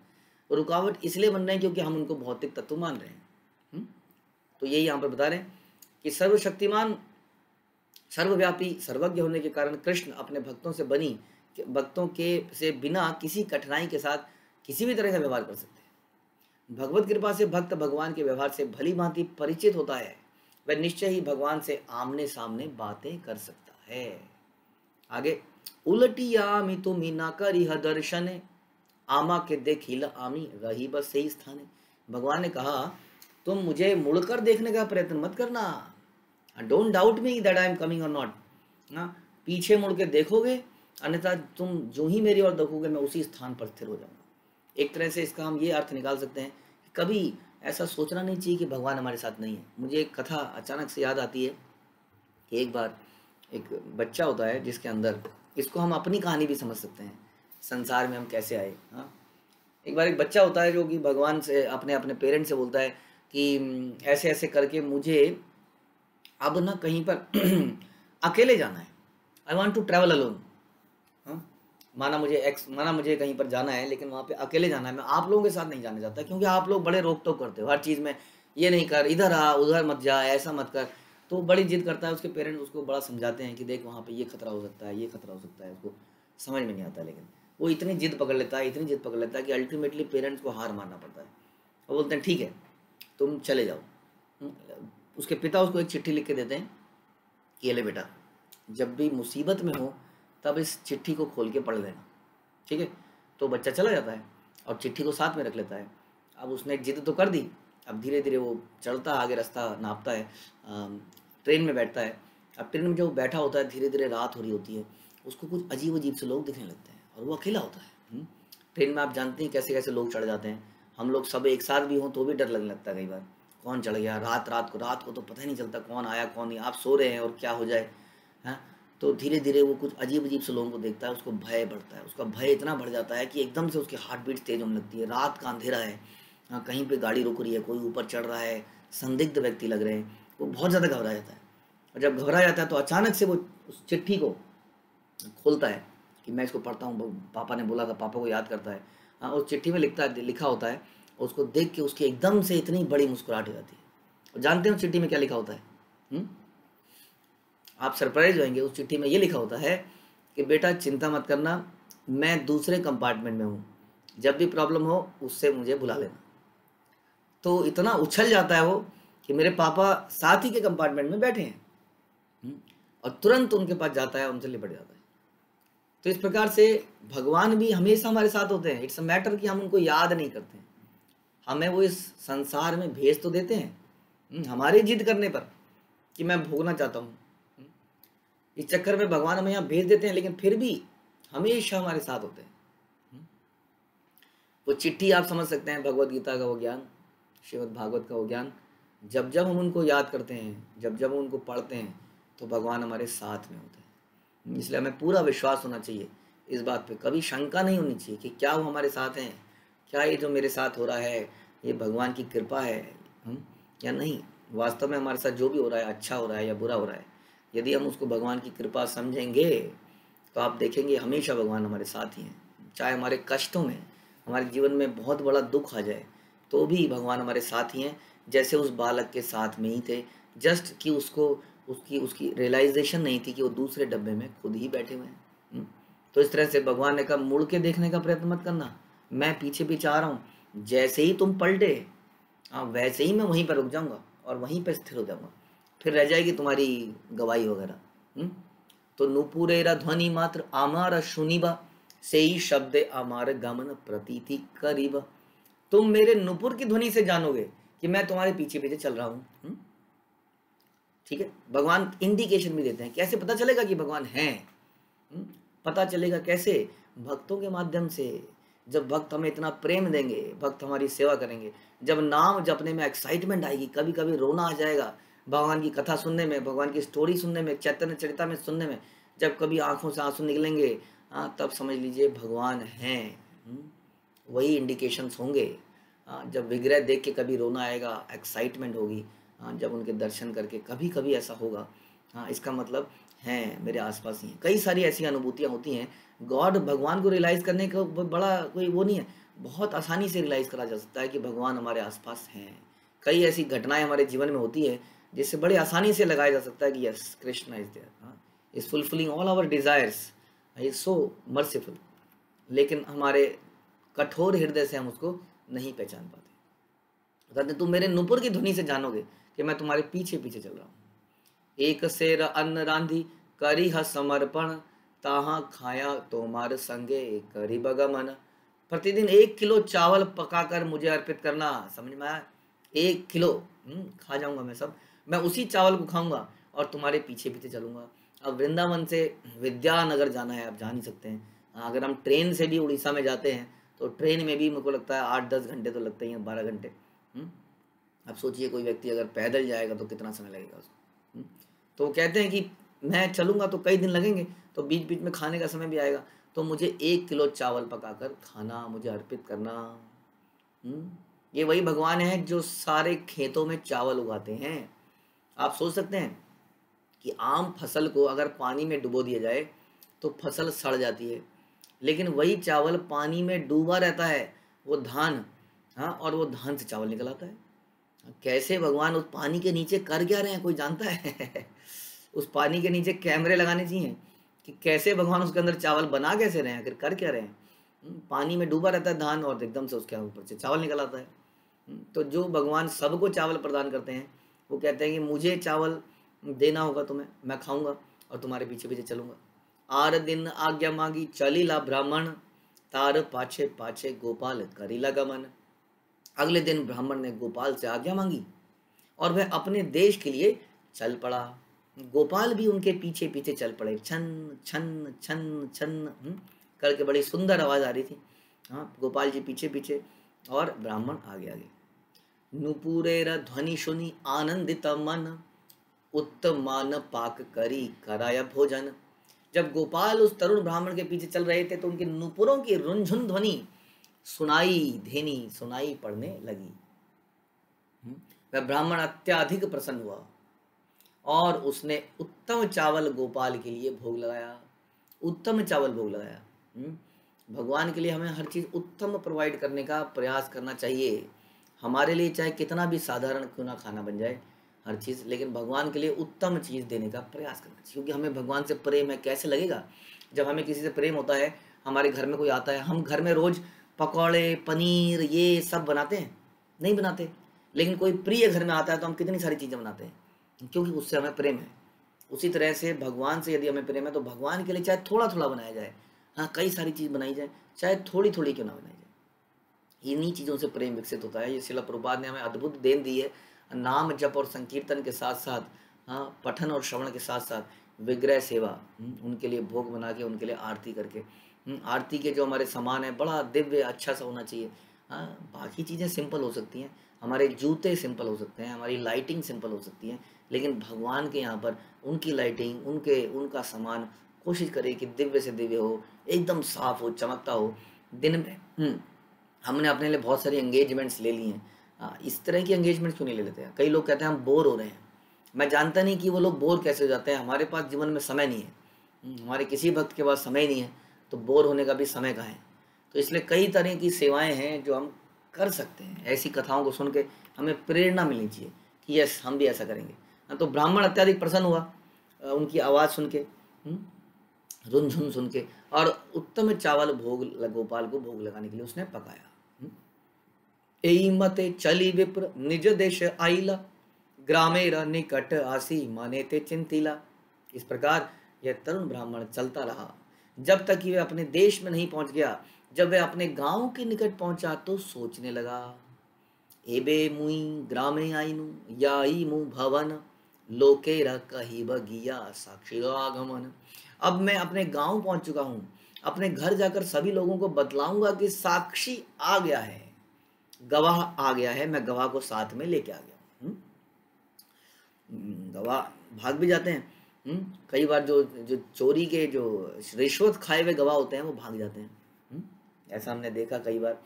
रुकावट इसलिए बन रहे हैं क्योंकि हम उनको भौतिक तत्व मान रहे हैं। तो यही यहाँ पर बता रहे हैं कि सर्वशक्तिमान, सर्वव्यापी, सर्वज्ञ होने के कारण कृष्ण अपने भक्तों से बिना किसी कठिनाई के साथ किसी भी तरह का व्यवहार कर सकते हैं। भगवत कृपा से भक्त भगवान के व्यवहार से भली भांति परिचित होता है, वह निश्चय ही भगवान से आमने सामने बातें कर सकता है। आगे, उलटियामी तुमी ना करिह दर्शन, आमा के देखिल आमी रही बस सही स्थाने। भगवान ने कहा, तुम मुझे मुड़कर देखने का प्रयत्न मत करना। Don't doubt me that I am coming और नॉट। पीछे मुड़ के देखोगे, अन्यथा तुम जो ही मेरी ओर देखोगे मैं उसी स्थान पर स्थिर हो जाऊंगा। एक तरह से इसका हम ये अर्थ निकाल सकते हैं कि कभी ऐसा सोचना नहीं चाहिए कि भगवान हमारे साथ नहीं है। मुझे एक कथा अचानक से याद आती है कि एक बार एक बच्चा होता है जिसके अंदर, इसको हम अपनी कहानी भी समझ सकते हैं, संसार में हम कैसे आए। हाँ, एक बार एक बच्चा होता है जो कि भगवान से, अपने अपने पेरेंट्स से बोलता है कि ऐसे ऐसे करके मुझे अब ना कहीं पर अकेले जाना है, I want to travel alone. हाँ, माना मुझे कहीं पर जाना है, लेकिन वहाँ पे अकेले जाना है, मैं आप लोगों के साथ नहीं जाना चाहता, क्योंकि आप लोग बड़े रोक टोक करते हो हर चीज़ में, ये नहीं कर, इधर आ, उधर मत जा, ऐसा मत कर। तो बड़ी जिद करता है, उसके पेरेंट्स उसको बड़ा समझाते हैं कि देख वहाँ पे ये खतरा हो सकता है, ये खतरा हो सकता है, उसको समझ में नहीं आता, लेकिन वो इतनी जिद पकड़ लेता है, इतनी जिद पकड़ लेता है कि अल्टीमेटली पेरेंट्स को हार मानना पड़ता है। वो बोलते हैं ठीक है तुम चले जाओ। उसके पिता उसको एक चिट्ठी लिख के देते हैं कि ये ले बेटा, जब भी मुसीबत में हो तब इस चिट्ठी को खोल के पढ़ लेना, ठीक है। तो बच्चा चला जाता है और चिट्ठी को साथ में रख लेता है। अब उसने जिद तो कर दी, अब धीरे धीरे वो चलता आगे, रास्ता नापता है, ट्रेन में बैठता है। अब ट्रेन में जब वो बैठा होता है, धीरे धीरे रात हो रही होती है, उसको कुछ अजीब अजीब से लोग दिखने लगते हैं और वो अकेला होता है। ट्रेन में आप जानते हैं कैसे कैसे लोग चढ़ जाते हैं, हम लोग सब एक साथ भी हों तो भी डर लगने लगता है कई बार, कौन चढ़ गया रात को तो पता ही नहीं चलता कौन आया कौन नहीं, आप सो रहे हैं और क्या हो जाए। हाँ, तो धीरे धीरे वो कुछ अजीब अजीब से लोगों को देखता है, उसको भय बढ़ता है, उसका भय इतना बढ़ जाता है कि एकदम से उसकी हार्ट बीट तेज होने लगती है। रात का अंधेरा है, हाँ, कहीं पे गाड़ी रुक रही है, कोई ऊपर चढ़ रहा है, संदिग्ध व्यक्ति लग रहे हैं, वो बहुत ज़्यादा घबरा जाता है। और जब घबरा जाता है तो अचानक से वो उस चिट्ठी को खोलता है कि मैं इसको पढ़ता हूँ, पापा ने बोला था, पापा को याद करता है। हाँ, उस चिट्ठी में लिखा होता है, उसको देख के उसकी एकदम से इतनी बड़ी मुस्कुराहट हो जाती है। और जानते हो चिट्ठी में क्या लिखा होता है? आप सरप्राइज होंगे। उस चिट्ठी में ये लिखा होता है कि बेटा चिंता मत करना, मैं दूसरे कंपार्टमेंट में हूँ, जब भी प्रॉब्लम हो उससे मुझे बुला लेना। तो इतना उछल जाता है वो कि मेरे पापा साथ ही के कंपार्टमेंट में बैठे हैं, और तुरंत उनके पास जाता है, उनसे लिपट जाता है। तो इस प्रकार से भगवान भी हमेशा हमारे साथ होते हैं। इट्स अ मैटर कि हम उनको याद नहीं करते हैं, हमें वो इस संसार में भेज तो देते हैं हमारी जिद करने पर कि मैं भोगना चाहता हूँ। इस चक्कर में भगवान हमें यहाँ भेज देते हैं, लेकिन फिर भी हमेशा हमारे साथ होते हैं। वो चिट्ठी आप समझ सकते हैं, भगवत गीता का वो ज्ञान, श्रीमद् भागवत का वो ज्ञान, जब जब हम उनको याद करते हैं, जब जब हम उनको पढ़ते हैं, तो भगवान हमारे साथ में होते हैं। इसलिए हमें पूरा विश्वास होना चाहिए इस बात पे, कभी शंका नहीं होनी चाहिए कि क्या वो हमारे साथ हैं, क्या ये जो मेरे साथ हो रहा है ये भगवान की कृपा है या नहीं। वास्तव में हमारे साथ जो भी हो रहा है, अच्छा हो रहा है या बुरा हो रहा है, यदि हम उसको भगवान की कृपा समझेंगे तो आप देखेंगे हमेशा भगवान हमारे साथ ही हैं। चाहे हमारे कष्टों में, हमारे जीवन में बहुत बड़ा दुख आ जाए, तो भी भगवान हमारे साथ ही हैं, जैसे उस बालक के साथ में ही थे, जस्ट कि उसको उसकी उसकी रियलाइजेशन नहीं थी कि वो दूसरे डब्बे में खुद ही बैठे हुए हैं। तो इस तरह से भगवान ने कहा मुड़ के देखने का प्रयत्न मत करना, मैं पीछे पीछे आ रहा हूँ, जैसे ही तुम पलटे हाँ वैसे ही मैं वहीं पर रुक जाऊँगा और वहीं पर स्थिर हो जाऊँगा, फिर रह जाएगी तुम्हारी गवाही वगैरह। तो नुपुरेरा ध्वनि मात्र आमार सुनिबा, से ही शब्द आमार गमन प्रतीति करीब। तुम मेरे नुपुर की ध्वनि से जानोगे कि मैं तुम्हारे पीछे पीछे चल रहा हूँ। ठीक है, भगवान इंडिकेशन भी देते हैं, कैसे पता चलेगा कि भगवान हैं? पता चलेगा कैसे? भक्तों के माध्यम से। जब भक्त हमें इतना प्रेम देंगे, भक्त हमारी सेवा करेंगे, जब नाम जपने में एक्साइटमेंट आएगी, कभी कभी रोना आ जाएगा भगवान की कथा सुनने में, भगवान की स्टोरी सुनने में, चैतन्य चरिता में सुनने में, जब कभी आंखों से आंसू निकलेंगे, हाँ तब समझ लीजिए भगवान हैं। वही इंडिकेशंस होंगे। जब विग्रह देख के कभी रोना आएगा, एक्साइटमेंट होगी, जब उनके दर्शन करके कभी कभी ऐसा होगा, हाँ इसका मतलब हैं मेरे आसपास ही हैं। कई सारी ऐसी अनुभूतियाँ होती हैं। गॉड, भगवान को रियलाइज़ करने का बड़ा कोई वो नहीं है, बहुत आसानी से रियलाइज़ करा जा सकता है कि भगवान हमारे आसपास हैं। कई ऐसी घटनाएं हमारे जीवन में होती है जिससे बड़े आसानी से लगाया जा सकता है कि yes Krishna is there, is fulfilling all our desires, is so merciful. लेकिन हमारे कठोर हृदय से हम उसको नहीं पहचान पाते। कहते तुम मेरे नुपुर की ध्वनि से जानोगे कि मैं तुम्हारे पीछे पीछे चल रहा हूँ। एक सेर अन्न रांधी करी ह समर्पण, ताहा खाया तोमार संगे करी बगमन। प्रतिदिन 1 किलो चावल पकाकर मुझे अर्पित करना। समझ में आया? 1 किलो खा जाऊंगा मैं सब, मैं उसी चावल को खाऊंगा और तुम्हारे पीछे पीछे चलूंगा। अब वृंदावन से विद्यानगर जाना है, आप जा नहीं सकते हैं। अगर हम ट्रेन से भी उड़ीसा में जाते हैं तो ट्रेन में भी मेरे को लगता है 8-10 घंटे तो लगते ही हैं, 12 घंटे। अब सोचिए कोई व्यक्ति अगर पैदल जाएगा तो कितना समय लगेगा उसको। तो वो कहते हैं कि मैं चलूँगा तो कई दिन लगेंगे, तो बीच बीच में खाने का समय भी आएगा, तो मुझे 1 किलो चावल पकाकर खाना, मुझे अर्पित करना। ये वही भगवान है जो सारे खेतों में चावल उगाते हैं। आप सोच सकते हैं कि आम फसल को अगर पानी में डुबो दिया जाए तो फसल सड़ जाती है, लेकिन वही चावल पानी में डूबा रहता है, वो धान, हाँ, और वो धान से चावल निकल आता है। कैसे भगवान उस पानी के नीचे कर क्या रहे हैं, कोई जानता है? उस पानी के नीचे कैमरे लगाने चाहिए कि कैसे भगवान उसके अंदर चावल बना कैसे रहे हैं, आखिर कर क्या रहे हैं। पानी में डूबा रहता है धान और एकदम से उसके ऊपर से चावल निकल आता है। तो जो भगवान सबको चावल प्रदान करते हैं, वो कहते हैं कि मुझे चावल देना होगा तुम्हें, मैं खाऊंगा और तुम्हारे पीछे पीछे चलूंगा। आर दिन आज्ञा मांगी चलीला ब्राह्मण, तार पाछे पाछे गोपाल करीला गमन। अगले दिन ब्राह्मण ने गोपाल से आज्ञा मांगी और वह अपने देश के लिए चल पड़ा। गोपाल भी उनके पीछे पीछे चल पड़े, छन छन छन छन करके बड़ी सुंदर आवाज आ रही थी। हाँ, गोपाल जी पीछे पीछे और ब्राह्मण आगे आगे। नुपुरेर ध्वनि सुनी आनंदित मन, उत्तमान पाक करी कराया भोजन। जब गोपाल उस तरुण ब्राह्मण के पीछे चल रहे थे तो उनके नुपुरों की रुंझुन ध्वनि सुनाई पड़ने लगी। वह ब्राह्मण अत्यधिक प्रसन्न हुआ और उसने उत्तम चावल गोपाल के लिए भोग लगाया। उत्तम चावल भोग लगाया। भगवान के लिए हमें हर चीज़ उत्तम प्रोवाइड करने का प्रयास करना चाहिए। हमारे लिए चाहे कितना भी साधारण क्यों ना खाना बन जाए हर चीज़, लेकिन भगवान के लिए उत्तम चीज़ देने का प्रयास करना चाहिए, क्योंकि हमें भगवान से प्रेम है। कैसे लगेगा जब हमें किसी से प्रेम होता है, हमारे घर में कोई आता है, हम घर में रोज़ पकौड़े पनीर ये सब बनाते हैं? नहीं बनाते। लेकिन कोई प्रिय घर में आता है तो हम कितनी सारी चीज़ें बनाते हैं, क्योंकि उससे हमें प्रेम है। उसी तरह से भगवान से यदि हमें प्रेम है तो भगवान के लिए चाहे थोड़ा थोड़ा बनाया जाए, हाँ, कई सारी चीज़ बनाई जाए, चाहे थोड़ी थोड़ी क्यों ना बनाई जाए, इन्हीं चीज़ों से प्रेम विकसित होता है। ये शिला प्रभुपाद ने हमें अद्भुत देन दी है। नाम जप और संकीर्तन के साथ साथ, हाँ, पठन और श्रवण के साथ साथ विग्रह सेवा, उनके लिए भोग बना के, उनके लिए आरती करके, आरती के जो हमारे सामान है बड़ा दिव्य अच्छा सा होना चाहिए। हाँ, बाकी चीज़ें सिंपल हो सकती हैं, हमारे जूते सिंपल हो सकते हैं, हमारी लाइटिंग सिंपल हो सकती है, लेकिन भगवान के यहाँ पर उनकी लाइटिंग, उनका सामान कोशिश करें कि दिव्य से दिव्य हो, एकदम साफ हो, चमकता हो। दिन में हमने अपने लिए बहुत सारी एंगेजमेंट्स ले ली हैं, इस तरह की एंगेजमेंट क्यों नहीं ले लेते हैं? कई लोग कहते हैं हम बोर हो रहे हैं। मैं जानता नहीं कि वो लोग बोर कैसे हो जाते हैं। हमारे पास जीवन में समय नहीं है, हमारे किसी भक्त के पास समय नहीं है, तो बोर होने का भी समय कहाँ है? तो इसलिए कई तरह की सेवाएं हैं जो हम कर सकते हैं। ऐसी कथाओं को सुन के हमें प्रेरणा मिलनी चाहिए कि यस, हम भी ऐसा करेंगे। तो ब्राह्मण अत्यधिक प्रसन्न हुआ उनकी आवाज़ सुन के, रुनझुन सुन के, और उत्तम चावल गोपाल को भोग लगाने के लिए उसने पकाया। एई मते चली विप्र निज देश आइला, ग्रामेर निकट आसी माने ते चिंतिला। इस प्रकार यह तरुण ब्राह्मण चलता रहा जब तक कि वह अपने देश में नहीं पहुंच गया। जब वह अपने गांव के निकट पहुंचा तो सोचने लगा, एबे मुई ग्रामे आईनु याई मु भवन, लोकेरा कही बगिया साक्षी आगमन। अब मैं अपने गांव पहुंच चुका हूं, अपने घर जाकर सभी लोगों को बतलाऊंगा कि साक्षी आ गया है, गवाह आ गया है, मैं गवाह को साथ में लेके आ गया। गवाह भाग भी जाते हैं। कई बार जो जो चोरी के, जो रिश्वत खाए हुए गवाह होते हैं वो भाग जाते हैं। ऐसा हमने देखा कई बार,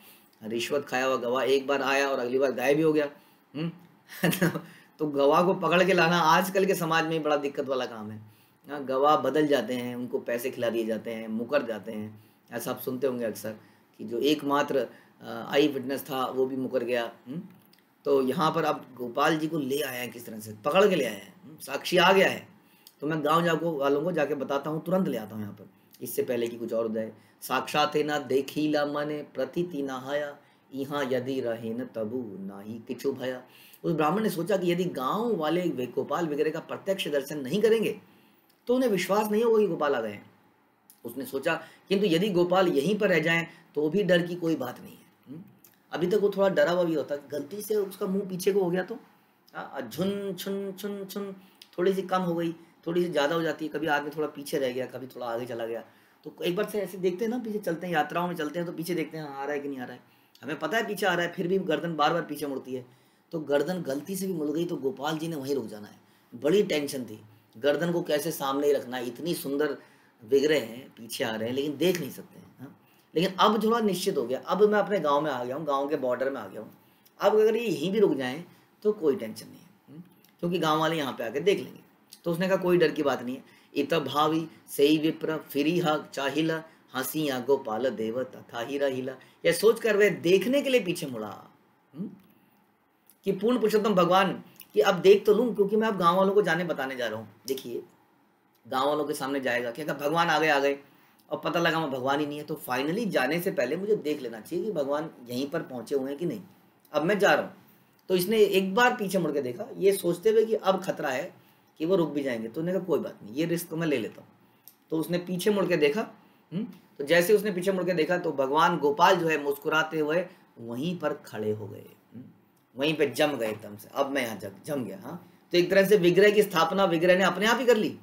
रिश्वत खाया हुआ गवाह एक बार आया और अगली बार गायब भी हो गया। तो गवाह को पकड़ के लाना आजकल के समाज में बड़ा दिक्कत वाला काम है। गवाह बदल जाते हैं, उनको पैसे खिला दिए जाते हैं, मुकर जाते हैं। ऐसा आप सुनते होंगे अक्सर कि जो एकमात्र आई विटनेस था वो भी मुकर गया। तो यहाँ पर अब गोपाल जी को ले आया है, किस तरह से पकड़ के ले आया है, साक्षी आ गया है, तो मैं गाँव वालों को जाके बताता हूँ, तुरंत ले आता हूँ यहाँ पर, इससे पहले कि कुछ और हो जाए। साक्षात ना देखीला मने प्रतीति ना हाया, यहाँ यदि रहे न तबु ना ही किछु भया। उस ब्राह्मण ने सोचा कि यदि गांव वाले गोपाल वगैरह का प्रत्यक्ष दर्शन नहीं करेंगे तो उन्हें विश्वास नहीं होगा कि गोपाल आ गए हैं। उसने सोचा किंतु यदि गोपाल यहीं पर रह जाएं तो भी डर की कोई बात नहीं है। अभी तक वो थोड़ा डरा हुआ भी होता, गलती से उसका मुंह पीछे को हो गया तो झुन छुन छुन छुन थोड़ी सी कम हो गई, थोड़ी सी ज़्यादा हो जाती है। कभी आदमी थोड़ा पीछे रह गया, कभी थोड़ा आगे चला गया, तो एक बार से ऐसे देखते हैं ना, पीछे चलते हैं, यात्राओं में चलते हैं तो पीछे देखते हैं आ रहा है कि नहीं आ रहा है। हमें पता है पीछे आ रहा है, फिर भी गर्दन बार बार पीछे मुड़ती है। तो गर्दन गलती से भी मुड़ गई तो गोपाल जी ने वहीं रुक जाना है। बड़ी टेंशन थी, गर्दन को कैसे सामने ही रखना है, इतनी सुंदर विग्रह हैं पीछे आ रहे हैं लेकिन देख नहीं सकते हैं। हाँ? लेकिन अब थोड़ा निश्चित हो गया, अब मैं अपने गांव में आ गया हूँ, गांव के बॉर्डर में आ गया हूँ। अब अगर ये यहीं भी रुक जाएं तो कोई टेंशन नहीं है, क्योंकि गांव वाले यहाँ पे आके देख लेंगे। तो उसने कहा कोई डर की बात नहीं है। इत भावी सही विप्र फिरी चाहिला हंसिया गोपाल देव तथा हीरा हिला। यह सोचकर वह देखने के लिए पीछे मुड़ा कि पूर्ण पुरुषोत्तम भगवान कि अब देख तो लूं, क्योंकि मैं अब गांव वालों को जाने बताने जा रहा हूँ। देखिए गांव वालों के सामने जाएगा कि अगर भगवान आ गए और पता लगा मैं भगवान ही नहीं है, तो फाइनली जाने से पहले मुझे देख लेना चाहिए कि भगवान यहीं पर पहुंचे हुए हैं कि नहीं। अब मैं जा रहा हूँ। तो इसने एक बार पीछे मुड़ के देखा, ये सोचते हुए कि अब खतरा है कि वो रुक भी जाएंगे। तो उसने कहा कोई बात नहीं, ये रिस्क तो मैं ले लेता हूँ। तो उसने पीछे मुड़ के देखा। तो जैसे उसने पीछे मुड़ के देखा तो भगवान गोपाल जो है मुस्कुराते हुए वहीं पर खड़े हो गए, वहीं पे जम गए एकदम से। अब मैं यहाँ जम गया। हाँ, तो एक तरह से विग्रह की स्थापना विग्रह ने अपने आप ही कर ली।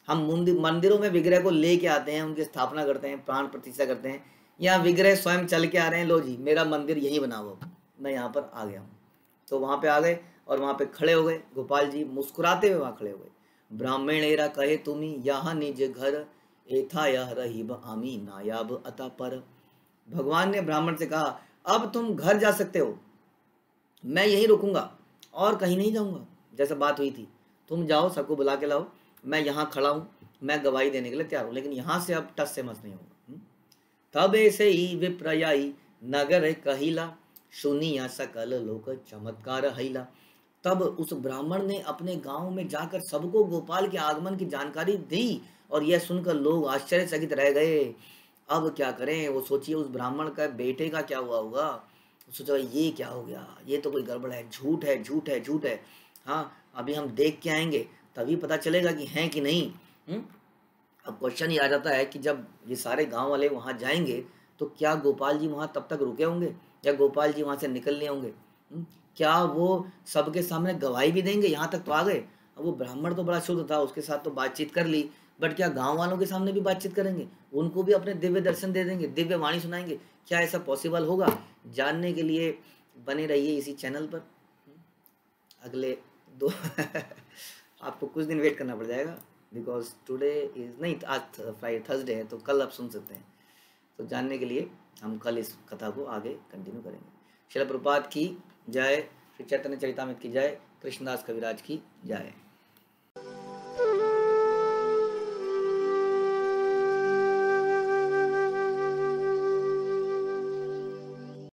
हम मंदिरों में विग्रह को लेके आते हैं, उनकी स्थापना करते हैं, प्राण प्रतिष्ठा करते हैं। यहाँ विग्रह स्वयं चल के आ रहे हैं, लो जी मेरा मंदिर यहीं बना हुआ, मैं यहाँ पर आ गया हूँ। तो वहाँ पे आ गए और वहाँ पे खड़े हो गए। गोपाल जी मुस्कुराते हुए वहाँ खड़े हो गए। ब्राह्मणेरा कहे तुम्ही यहाँ निज घर एथा यह रहीब आमी नायाब अता पर। भगवान ने ब्राह्मण से कहा अब तुम घर जा सकते हो, मैं यहीं रुकूंगा और कहीं नहीं जाऊंगा। जैसा बात हुई थी, तुम जाओ सबको बुला के लाओ, मैं यहाँ खड़ा हूँ, मैं गवाही देने के लिए तैयार हूँ, लेकिन यहाँ से अब टस से मस नहीं होगा। तब ऐसे ही विप्रयाई नगर कहिला सुनिया सकल लोक चमत्कार हैला। तब उस ब्राह्मण ने अपने गांव में जाकर सबको गोपाल के आगमन की जानकारी दी और यह सुनकर लोग आश्चर्यचकित रह गए। अब क्या करें, वो सोचिए उस ब्राह्मण का बेटे का क्या हुआ होगा। सोचा ये क्या हो गया, ये तो कोई गड़बड़ है, झूठ है झूठ है झूठ है। हाँ, अभी हम देख के आएंगे तभी पता चलेगा कि हैं कि नहीं। अब क्वेश्चन ये आ जाता है कि जब ये सारे गांव वाले वहां जाएंगे तो क्या गोपाल जी वहां तब तक रुके होंगे या गोपाल जी वहां से निकल लिए होंगे? क्या वो सबके सामने गवाही भी देंगे? यहाँ तक तो आ गए। अब वो ब्राह्मण तो बड़ा शुद्ध था, उसके साथ तो बातचीत कर ली, बट क्या गांव वालों के सामने भी बातचीत करेंगे? उनको भी अपने दिव्य दर्शन दे देंगे, दिव्य वाणी सुनाएंगे? क्या ऐसा पॉसिबल होगा? जानने के लिए बने रहिए इसी चैनल पर। अगले दो आपको कुछ दिन वेट करना पड़ जाएगा, बिकॉज टुडे इज नहीं, आज फ्राइडे थर्सडे है, तो कल आप सुन सकते हैं। तो जानने के लिए हम कल इस कथा को आगे कंटिन्यू करेंगे। श्रील प्रभुपाद की जय, श्री चैतन्य चरितामृत की जय, कृष्णदास कविराज की जय।